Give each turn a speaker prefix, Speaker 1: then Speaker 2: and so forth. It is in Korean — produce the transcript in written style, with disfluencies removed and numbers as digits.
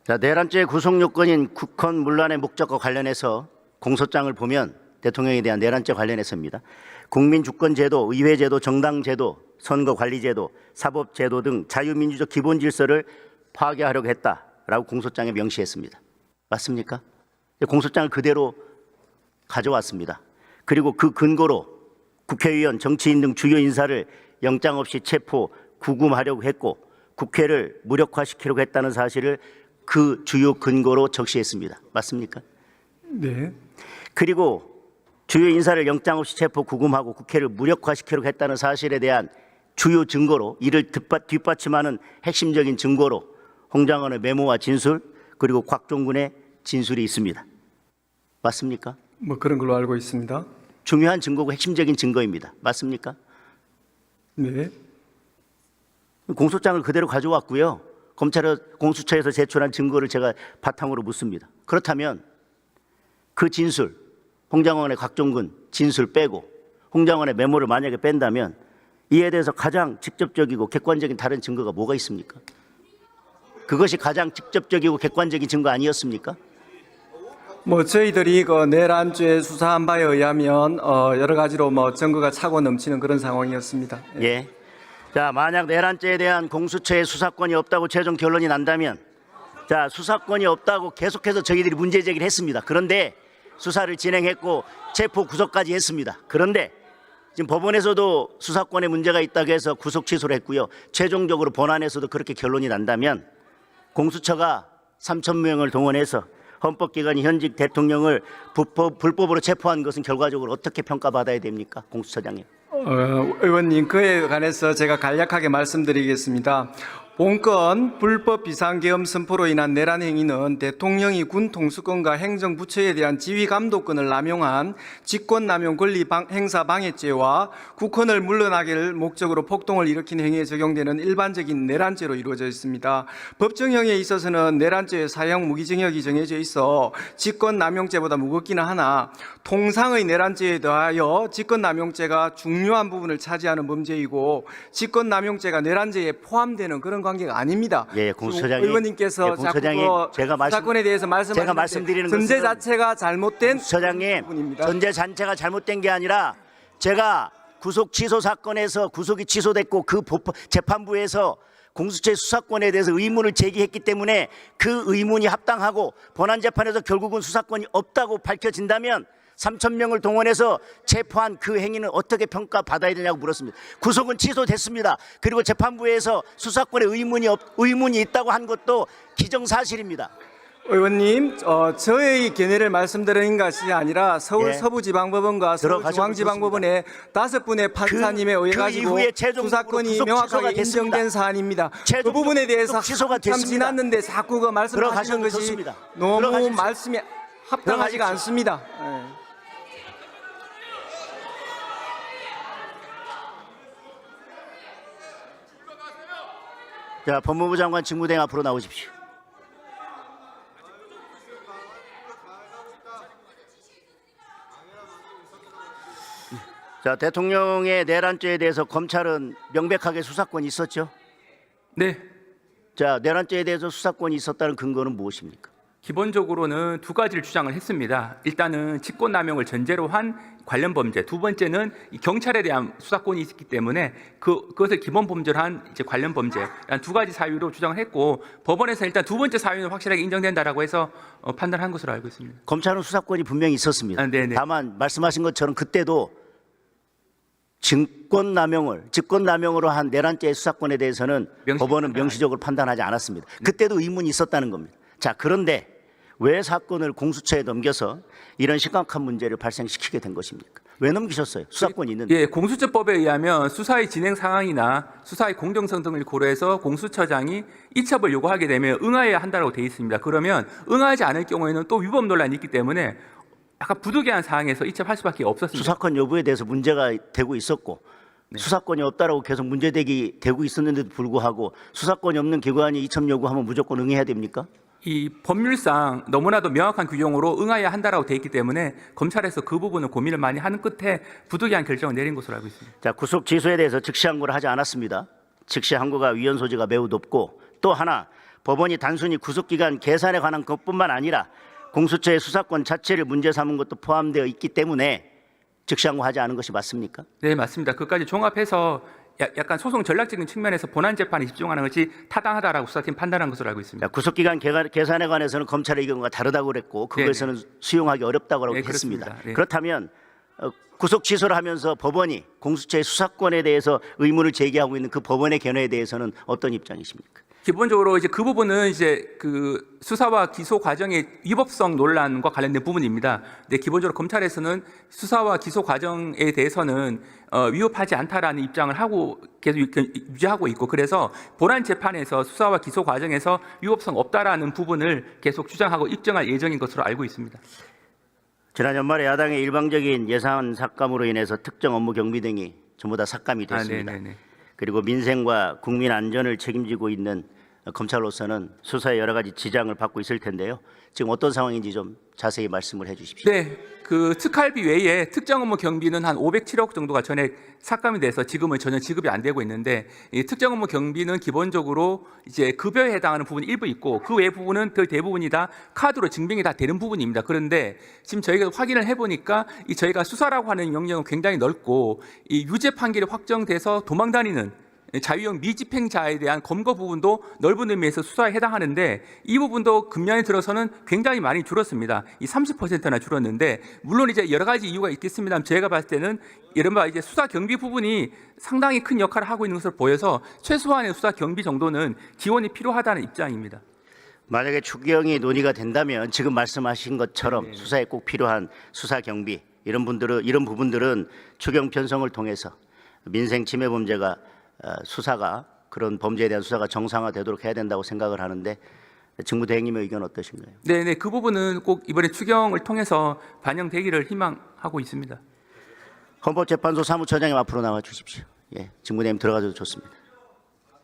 Speaker 1: 자, 내란죄의 구속 요건인 국헌 문란의 목적과 관련해서 공소장을 보면 대통령에 대한 내란죄 관련해서입니다. 국민주권제도, 의회제도, 정당제도, 선거관리제도, 사법제도 등 자유민주적 기본질서를 파괴하려고 했다라고 공소장에 명시했습니다. 맞습니까? 공소장을 그대로 가져왔습니다. 그리고 그 근거로 국회의원, 정치인 등 주요 인사를 영장 없이 체포, 구금하려고 했고 국회를 무력화시키려고 했다는 사실을 그 주요 근거로 적시했습니다. 맞습니까?
Speaker 2: 네.
Speaker 1: 그리고 주요 인사를 영장 없이 체포, 구금하고 국회를 무력화시키려고 했다는 사실에 대한 주요 증거로 이를 뒷받침하는 핵심적인 증거로 홍장원의 메모와 진술 그리고 곽종군의 진술이 있습니다. 맞습니까?
Speaker 2: 뭐 그런 걸로 알고 있습니다.
Speaker 1: 중요한 증거고 핵심적인 증거입니다. 맞습니까?
Speaker 2: 네.
Speaker 1: 공소장을 그대로 가져왔고요. 검찰 공수처에서 제출한 증거를 제가 바탕으로 묻습니다. 그렇다면 그 진술, 홍장원의 곽종군 진술 빼고 홍장원의 메모를 만약에 뺀다면 이에 대해서 가장 직접적이고 객관적인 다른 증거가 뭐가 있습니까? 그것이 가장 직접적이고 객관적인 증거 아니었습니까?
Speaker 2: 뭐 저희들이 그 내란죄 수사한 바에 의하면 여러 가지로 뭐 증거가 차고 넘치는 그런 상황이었습니다.
Speaker 1: 예. 자, 만약 내란죄에 대한 공수처의 수사권이 없다고 최종 결론이 난다면, 자, 수사권이 없다고 계속해서 저희들이 문제 제기를 했습니다. 그런데 수사를 진행했고 체포 구속까지 했습니다. 그런데 지금 법원에서도 수사권에 문제가 있다고 해서 구속 취소를 했고요. 최종적으로 본안에서도 그렇게 결론이 난다면 공수처가 3,000명을 동원해서 헌법기관이 현직 대통령을 불법으로 체포한 것은 결과적으로 어떻게 평가받아야 됩니까? 공수처장님.
Speaker 2: 의원님, 그에 관해서 제가 간략하게 말씀드리겠습니다. 본건 불법 비상계엄 선포로 인한 내란 행위는 대통령이 군 통수권과 행정부처에 대한 지휘감독권을 남용한 직권남용 권리 행사 방해죄와 국헌을 물러나게를 목적으로 폭동을 일으킨 행위에 적용되는 일반적인 내란죄로 이루어져 있습니다. 법정형에 있어서는 내란죄의 사형 무기징역이 정해져 있어 직권남용죄보다 무겁기는 하나 통상의 내란죄에 더하여 직권남용죄가 중요한 부분을 차지하는 범죄이고 직권남용죄가 내란죄에 포함되는 그런 관계가 아닙니다.
Speaker 1: 예, 공수처장님.
Speaker 2: 의원님께서
Speaker 1: 예, 공수처장님,
Speaker 2: 자꾸 사건에 대해서
Speaker 1: 제가 말씀드리는
Speaker 2: 전제
Speaker 1: 것은
Speaker 2: 자체가 잘못된
Speaker 1: 공수처장님,
Speaker 2: 부분입니다.
Speaker 1: 전제 자체가 잘못된 게 아니라 제가 구속 취소 사건에서 구속이 취소됐고 그 재판부에서 공수처의 수사권에 대해서 의문을 제기했기 때문에 그 의문이 합당하고 본안재판에서 결국은 수사권이 없다고 밝혀진다면 3,000명을 동원해서 체포한 그 행위는 어떻게 평가받아야 되냐고 물었습니다. 구속은 취소됐습니다. 그리고 재판부에서 수사권에 의문이 있다고 한 것도 기정사실입니다.
Speaker 2: 의원님, 저의 견해를 말씀드리는 것이 아니라 서울
Speaker 1: 예.
Speaker 2: 서부지방법원과 서울중앙지방법원의 5분의 판사님에 의해 가지고 수사권이 명확하게 인정된 사안입니다. 그 부분에 대해서 참 지났는데 자꾸 그 말씀하시는 것이
Speaker 1: 좋습니다.
Speaker 2: 너무 말씀이 합당하지가 않습니다. 예.
Speaker 1: 자, 법무부 장관 직무대행 앞으로 나오십시오. 자, 대통령의 내란죄에 대해서 검찰은 명백하게 수사권이 있었죠?
Speaker 3: 네.
Speaker 1: 자, 내란죄에 대해서 수사권이 있었다는 근거는 무엇입니까?
Speaker 3: 기본적으로는 두 가지를 주장을 했습니다. 일단은 직권남용을 전제로 한 관련 범죄, 두 번째는 이 경찰에 대한 수사권이 있기 때문에 그것을 기본 범죄로 한 이제 관련 범죄, 두 가지 사유로 주장을 했고 법원에서 일단 두 번째 사유는 확실하게 인정된다라고 해서 판단한 것으로 알고 있습니다.
Speaker 1: 검찰은 수사권이 분명히 있었습니다.
Speaker 3: 네네.
Speaker 1: 다만 말씀하신 것처럼 그때도 직권남용으로 한 내란죄의 수사권에 대해서는 법원은 명시적으로 판단하지 않았습니다. 그때도 의문이 있었다는 겁니다. 자, 그런데 왜 사건을 공수처에 넘겨서 이런 심각한 문제를 발생시키게 된 것입니까? 왜 넘기셨어요? 수사권이 있는데.
Speaker 3: 예, 공수처법에 의하면 수사의 진행 상황이나 수사의 공정성 등을 고려해서 공수처장이 이첩을 요구하게 되면 응하여야 한다고 되어 있습니다. 그러면 응하지 않을 경우에는 또 위법 논란이 있기 때문에 약간 부득이한 상황에서 이첩할 수밖에 없었습니다.
Speaker 1: 수사권 여부에 대해서 문제가 되고 있었고 수사권이 없다라고 계속 문제되고 있었는데도 불구하고 수사권이 없는 기관이 이첩 요구하면 무조건 응해야 됩니까?
Speaker 3: 이 법률상 너무나도 명확한 규정으로 응하여야 한다라고 되어 있기 때문에 검찰에서 그 부분을 고민을 많이 하는 끝에 부득이한 결정을 내린 것으로 알고 있습니다.
Speaker 1: 자, 구속 취소에 대해서 즉시 항고를 하지 않았습니다. 즉시 항고가 위헌 소지가 매우 높고 또 하나 법원이 단순히 구속기간 계산에 관한 것뿐만 아니라 공수처의 수사권 자체를 문제 삼은 것도 포함되어 있기 때문에 즉시항고하지 않은 것이 맞습니까?
Speaker 3: 네, 맞습니다. 그까지 종합해서 약간 소송 전략적인 측면에서 본안 재판에 집중하는 것이 타당하다라고 수사팀 판단한 것으로 알고 있습니다.
Speaker 1: 구속기간 계산에 관해서는 검찰의 의견과 다르다고 그랬고 그것에는 수용하기 어렵다고
Speaker 3: 네,
Speaker 1: 했습니다.
Speaker 3: 그렇습니다. 네.
Speaker 1: 그렇다면 구속 취소를 하면서 법원이 공수처의 수사권에 대해서 의문을 제기하고 있는 그 법원의 견해에 대해서는 어떤 입장이십니까?
Speaker 3: 기본적으로 이제 그 부분은 이제 그 수사와 기소 과정의 위법성 논란과 관련된 부분입니다. 근데 기본적으로 검찰에서는 수사와 기소 과정에 대해서는 위법하지 않다라는 입장을 하고 계속 유지하고 있고, 그래서 본안 재판에서 수사와 기소 과정에서 위법성 없다라는 부분을 계속 주장하고 입증할 예정인 것으로 알고 있습니다.
Speaker 1: 지난 연말에 야당의 일방적인 예산 삭감으로 인해서 특정 업무 경비 등이 전부 다 삭감이 됐습니다.
Speaker 3: 네네네.
Speaker 1: 그리고 민생과 국민 안전을 책임지고 있는 검찰로서는 수사에 여러 가지 지장을 받고 있을 텐데요. 지금 어떤 상황인지 좀 자세히 말씀을 해 주십시오.
Speaker 3: 네, 그 특활비 외에 특정 업무 경비는 한 507억 정도가 전액 삭감이 돼서 지금은 전혀 지급이 안 되고 있는데, 이 특정 업무 경비는 기본적으로 이제 급여에 해당하는 부분이 일부 있고 그 외 부분은 거의 대부분이 다 카드로 증빙이 다 되는 부분입니다. 그런데 지금 저희가 확인을 해보니까 이 저희가 수사라고 하는 영역은 굉장히 넓고 이 유죄 판결이 확정돼서 도망다니는 자유형 미집행자에 대한 검거 부분도 넓은 의미에서 수사에 해당하는데, 이 부분도 금년에 들어서는 굉장히 많이 줄었습니다. 이 30%나 줄었는데, 물론 이제 여러 가지 이유가 있겠습니다만 제가 봤을 때는 이른바 이제 수사 경비 부분이 상당히 큰 역할을 하고 있는 것으로 보여서 최소한의 수사 경비 정도는 지원이 필요하다는 입장입니다.
Speaker 1: 만약에 추경이 논의가 된다면 지금 말씀하신 것처럼 수사에 꼭 필요한 수사 경비 이런 부분들은 추경 편성을 통해서 민생 침해 범죄가 수사가 그런 범죄에 대한 수사가 정상화되도록 해야 된다고 생각을 하는데 직무대행님의 의견 어떠신가요?
Speaker 3: 네, 그 부분은 꼭 이번에 추경을 통해서 반영되기를 희망하고 있습니다.
Speaker 1: 헌법재판소 사무처장님 앞으로 나와 주십시오. 예, 직무대행님 들어가셔도 좋습니다.